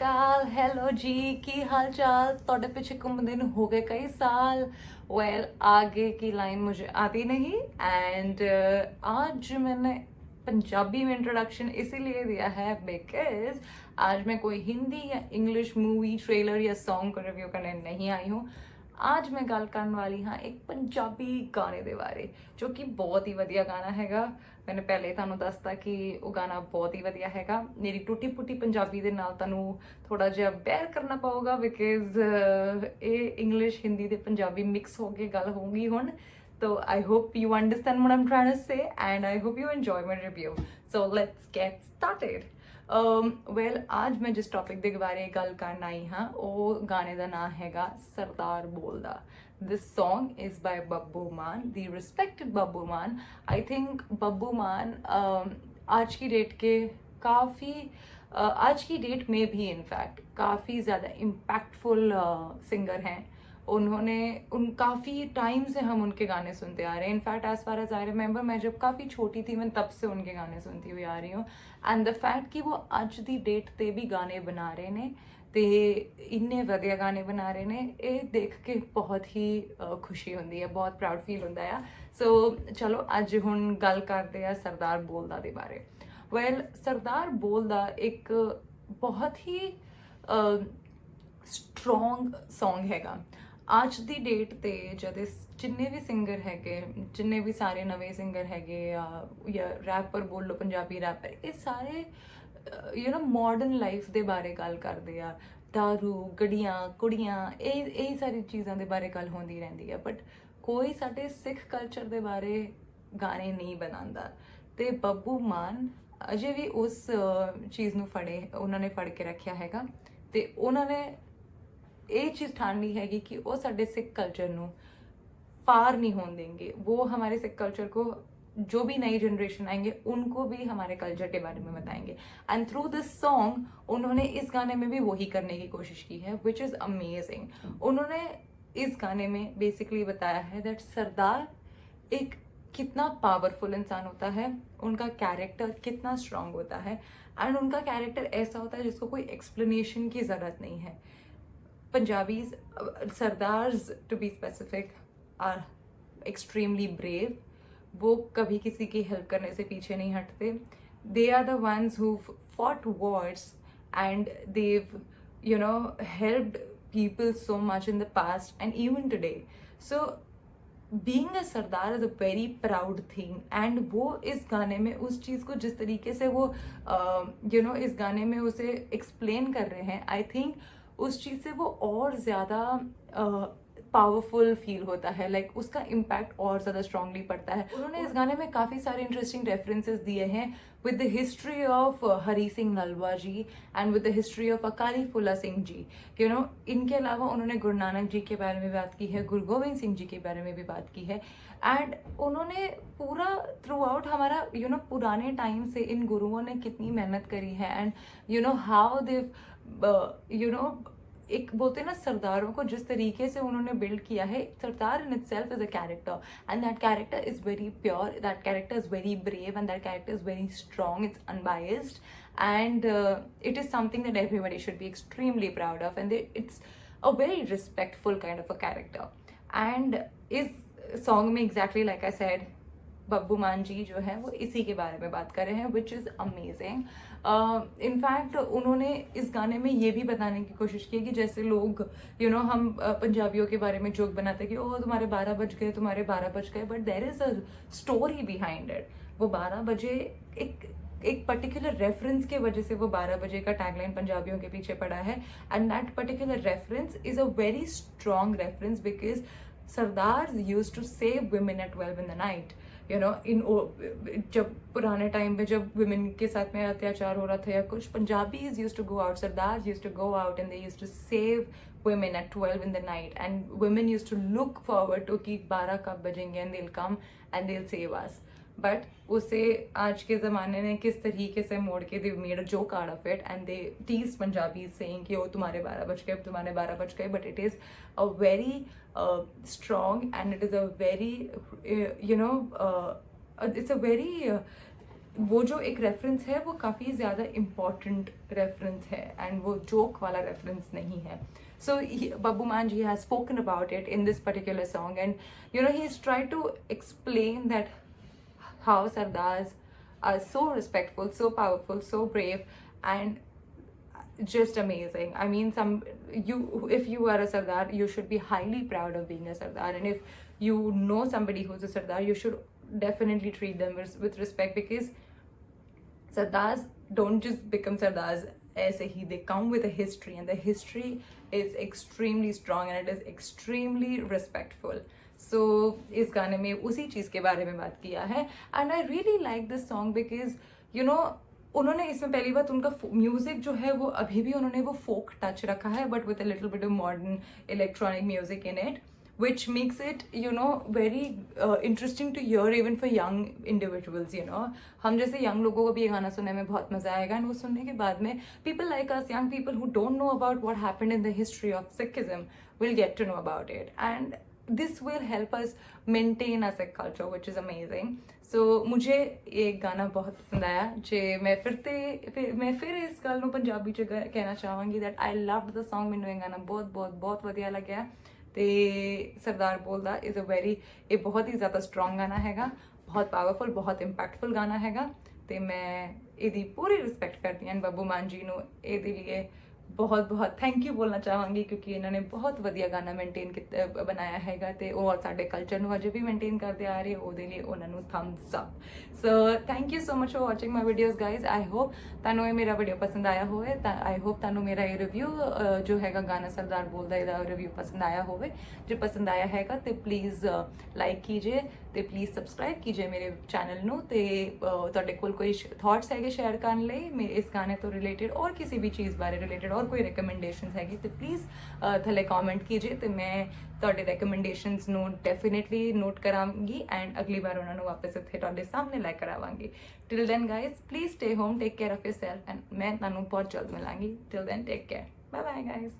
ਅਕਾਲ hello ਜੀ ਕੀ ਹਾल चाल ਤੁਹਾਡੇ ਪਿੱਛੇ ਘੁੰਮਦੇ ਨੂੰ ਹੋ गए कई साल वेल आगे की लाइन मुझे आती नहीं एंड आज मैंने पंजाबी में इंट्रोडक्शन इसीलिए दिया है बिकॉज आज मैं कोई हिंदी या इंग्लिश मूवी ट्रेलर या सॉन्ग को रिव्यू करने नहीं आई हूँ। आज मैं गल करने वाली हाँ एक पंजाबी गाने के बारे जो कि बहुत ही वधिया गाना हैगा। मैंने पहले तुहानू दसता कि वो गाना बहुत ही वधिया हैगा। मेरी टूटी फूटी पंजाबी दे नाल तुहानू थोड़ा जिहा बेयर करना पऊगा बिकॉज ये इंग्लिश हिंदी ते पंजाबी मिक्स हो के गल होगी हुण। तो I hope you understand what I am trying to say and I hope you enjoy my review. So let's get started. Well आज मैं जिस टॉपिक के बारे गल करना आई हाँ वो गाने का नाम हैगा सरदार बोलदा। This song is by Babbu Maan, the respected Babbu Maan. I think Babbu Maan आज की डेट के काफ़ी आज की डेट में भी इनफैक्ट काफ़ी ज़्यादा इम्पैक्टफुल सिंगर हैं। उन्होंने काफ़ी टाइम से हम उनके गाने सुनते आ रहे हैं। In fact as far as I remember मैं जब काफ़ी छोटी थी मैं तब से उनके गाने सुनती हुई आ रही हूँ एंड द फैक्ट कि वो अज की डेट ते भी गाने बना रहे ने ते इन्ने वधिया गाने बना रहे ने ये देख के बहुत ही खुशी होंदी है, बहुत प्राउड फील होंदा है। सो चलो अज हुण गल करते हैं सरदार बोलदा दे बारे। वेल सरदार बोलदा एक बहुत ही स्ट्रॉन्ग सॉन्ग हैगा। आज की डेट ते जद जिन्ने भी सिंगर हैगे जिन्ने भी सारे नवे सिंगर हैगे या रैपर बोल लो पंजाबी रैपर ये सारे यू नो मॉडर्न लाइफ के बारे गल करते आ। दारू गड्डियाँ कुड़ियाँ यही सारी चीज़ों के बारे गल होंदी रहती है बट कोई साडे सिख कल्चर के बारे गाने नहीं बनाता। ते बब्बू मान अजे भी उस चीज़ नूं फड़े उन्होंने फड़ के रखा हैगा ते उन्होंने ये चीज़ ठान ली हैगी कि वो साडे सिख कल्चर नूं पार नहीं होने देंगे। वो हमारे सिख कल्चर को जो भी नई जनरेशन आएंगे उनको भी हमारे कल्चर के बारे में बताएंगे एंड थ्रू दिस सॉन्ग उन्होंने इस गाने में भी वही करने की कोशिश की है विच इज़ अमेजिंग। उन्होंने इस गाने में बेसिकली बताया है दैट सरदार एक कितना पावरफुल इंसान होता है, उनका कैरेक्टर कितना स्ट्रांग होता है एंड उनका कैरेक्टर ऐसा होता है जिसको कोई एक्सप्लेनेशन की ज़रूरत नहीं है। Punjabis Sardars to be specific are extremely brave. वो कभी किसी की हेल्प करने से पीछे नहीं हटते। They are the ones who fought wars and they you know helped people so much in the past and even today. So being a sardar is a very proud thing and वो इस गाने में उस चीज़ को जिस तरीके से वो यू नो इस गाने में उसे एक्सप्लेन कर रहे हैं आई थिंक उस चीज़ से वो और ज़्यादा पावरफुल फील होता है। लाइक उसका इम्पैक्ट और ज़्यादा स्ट्रांगली पड़ता है। उन्होंने इस गाने में काफ़ी सारे इंटरेस्टिंग रेफरेंसेस दिए हैं with the history of Hari Singh Nalwa ji and with the history of Akali Phula Singh ji. You know इनके अलावा उन्होंने गुरु नानक जी के बारे में बात की है, गुरु गोविंद सिंह जी के बारे में भी बात की है एंड उन्होंने पूरा थ्रू आउट हमारा यू नो पुराने टाइम से इन गुरुओं ने कितनी मेहनत करी है and you know how they you know एक बोलते हैं ना सरदारों को जिस तरीके से उन्होंने बिल्ड किया है। Sardar in itself is a character and that character is very pure, that character is very brave and that character is very strong, it's unbiased and it is something that everybody should be extremely proud of and it's a very respectful kind of a character. And इस song में exactly like I said Babbu Maan ji जो है वो इसी के बारे में बात कर रहे हैं विच इज़ अमेजिंग। इनफैक्ट उन्होंने इस गाने में ये भी बताने की कोशिश की कि जैसे लोग यू नो हम पंजाबियों के बारे में जोक बनाते हैं कि ओह तुम्हारे 12 बज गए, तुम्हारे 12 बज गए, but there is a story behind it. वो 12 बजे एक पर्टिकुलर रेफरेंस के वजह से वो 12 बजे का टैगलाइन पंजाबियों के पीछे पड़ा है and that particular reference is a very strong reference because sardar use to save women at 12 in the night. You know in जब पुराने टाइम पे जब वुमेन के साथ में अत्याचार हो रहा था या कुछ Punjabis use to go out, sardar use to go out and they use to save women at 12 in the night and women used to look forward to कि 12 कब बजेंगे and they'll come and they'll save us। But उसे आज के ज़माने ने किस तरीके से मोड़ के they made a joke out of it and they tease Punjabi saying कि ओ तुम्हारे 12 बज गए, तुम्हारे 12 बज गए, but it is a very strong and it is a very you know it's a very वो जो एक रेफरेंस है वो काफ़ी ज़्यादा इम्पॉर्टेंट रेफरेंस है एंड वो जोक वाला रेफरेंस नहीं है. So Babbu Man ji has spoken about it in this particular song, and you know he's tried to explain that how Sardars are so respectful, so powerful, so brave, and just amazing. I mean, if you are a Sardar, you should be highly proud of being a Sardar, and if you know somebody who's a Sardar, you should definitely treat them with respect, because Sardars don't just become Sardars ऐसे ही. They come with a history, and the history is extremely strong and it is extremely respectful. So इस गाने में उसी चीज़ के बारे में बात किया है, and I really like this song because you know उन्होंने इसमें पहली बात उनका म्यूजिक जो है वो अभी भी उन्होंने वो फोक टच रखा है, but with a little bit of modern electronic music in it, which makes it you know very interesting to hear even for young individuals. You know, हम जैसे young लोगों को भी ये गाना सुनने में बहुत मजा आएगा, and वो सुनने के बाद में people like us, young people who don't know about what happened in the history of Sikhism, will get to know about it, and this will help us maintain our Sikh culture, which is amazing. So मुझे ये गाना बहुत पसंद आया जे मैं फिर इस गल ਨੂੰ ਪੰਜਾਬੀ ਚ ਕਹਿਣਾ ਚਾਹਾਂਗੀ that I loved the song. ਮੈਨੂੰ ਇਹ ਗਾਣਾ ਬਹੁਤ ਬਹੁਤ ਬਹੁਤ ਵਧੀਆ ਲੱਗਿਆ, ਤੇ ਸਰਦਾਰ ਬੋਲਦਾ ਇਜ਼ ਅ ਵੈਰੀ, ਇਹ ਬਹੁਤ ਹੀ ਜ਼ਿਆਦਾ ਸਟਰੋਂਗ ਗਾਣਾ ਹੈਗਾ, ਬਹੁਤ ਪਾਵਰਫੁਲ, ਬਹੁਤ ਇੰਪੈਕਟਫੁਲ ਗਾਣਾ ਹੈਗਾ, ਤੇ ਮੈਂ ਇਹਦੀ ਪੂਰੀ ਰਿਸਪੈਕਟ ਕਰਦੀ ਹਾਂ ਬੱਬੂ ਮਾਨ ਜੀ ਨੂੰ ਇਹਦੇ ਲਈ ਬਹੁਤ ਬਹੁਤ ਥੈਂਕ ਯੂ ਬੋਲਣਾ ਚਾਹਾਂਗੀ, ਕਿਉਂਕਿ ਇਹਨਾਂ ਨੇ ਬਹੁਤ ਵਧੀਆ ਗਾਣਾ ਮੇਨਟੇਨ ਕੀਤਾ ਬਣਾਇਆ ਹੈਗਾ, ਤੇ ਉਹ ਸਾਡੇ ਕਲਚਰ ਨੂੰ ਅਜੇ ਵੀ ਮੇਨਟੇਨ ਕਰਦੇ ਆ ਰਹੇ, ਉਹਦੇ ਲਈ ਉਹਨਾਂ ਨੂੰ thumbs up. So thank you so much for watching my videos guys. I hope ਤੁਹਾਨੂੰ ਇਹ ਮੇਰਾ ਵੀਡੀਓ ਪਸੰਦ ਆਇਆ ਹੋਵੇ, ਤਾਂ ਆਈ ਹੋਪ ਤੁਹਾਨੂੰ ਮੇਰਾ ਇਹ ਰਿਵਿਊ ਜੋ ਹੈਗਾ ਗਾਣਾ ਸਰਦਾਰ ਬੋਲਦਾ ਇਹਦਾ ਰਿਵਿਊ ਪਸੰਦ ਆਇਆ ਹੋਵੇ. ਜੇ ਪਸੰਦ ਆਇਆ ਹੈਗਾ ਤੇ ਪਲੀਜ਼ ਲਾਈਕ ਕੀਜੇ, ਤੇ ਪਲੀਜ਼ ਸਬਸਕ੍ਰਾਈਬ ਕੀਜੇ ਮੇਰੇ ਚੈਨਲ ਨੂੰ, ਤੇ ਤੁਹਾਡੇ ਕੋਲ ਕੋਈ ਥਾਟਸ ਹੈਗੇ ਸ਼ੇਅਰ ਕਰਨ ਲਈ ਇਸ ਗਾਣੇ ਤੋਂ ਰਿਲੇਟਡ ਔਰ ਕਿਸੇ ਵੀ ਚੀਜ਼ ਬਾਰੇ ਰਿਲੇਟਡ ਔਰ ਕੋਈ ਰਿਕਮੈਂਡੇਸ਼ਨਸ ਹੈਗੀ ਤੇ ਪਲੀਜ਼ ਥੱਲੇ ਕਮੈਂਟ ਕੀਜੇ, ਤੇ ਮੈਂ ਤੁਹਾਡੇ ਰਿਕਮੈਂਡੇਸ਼ਨਸ ਨੂੰ ਡੈਫੀਨੇਟਲੀ ਨੋਟ ਕਰਾਂਗੀ ਐਂਡ ਅਗਲੀ ਵਾਰ ਉਹਨਾਂ ਨੂੰ ਵਾਪਸ ਇੱਥੇ ਤੁਹਾਡੇ ਸਾਹਮਣੇ ਲੈ ਕਰ ਆਵਾਂਗੀ. Till then guys please stay home, take care of yourself, and ਮੈਂ ਤੁਹਾਨੂੰ ਬਹੁਤ ਜਲਦ ਮਿਲਾਂਗੀ. Till then take care, bye bye guys.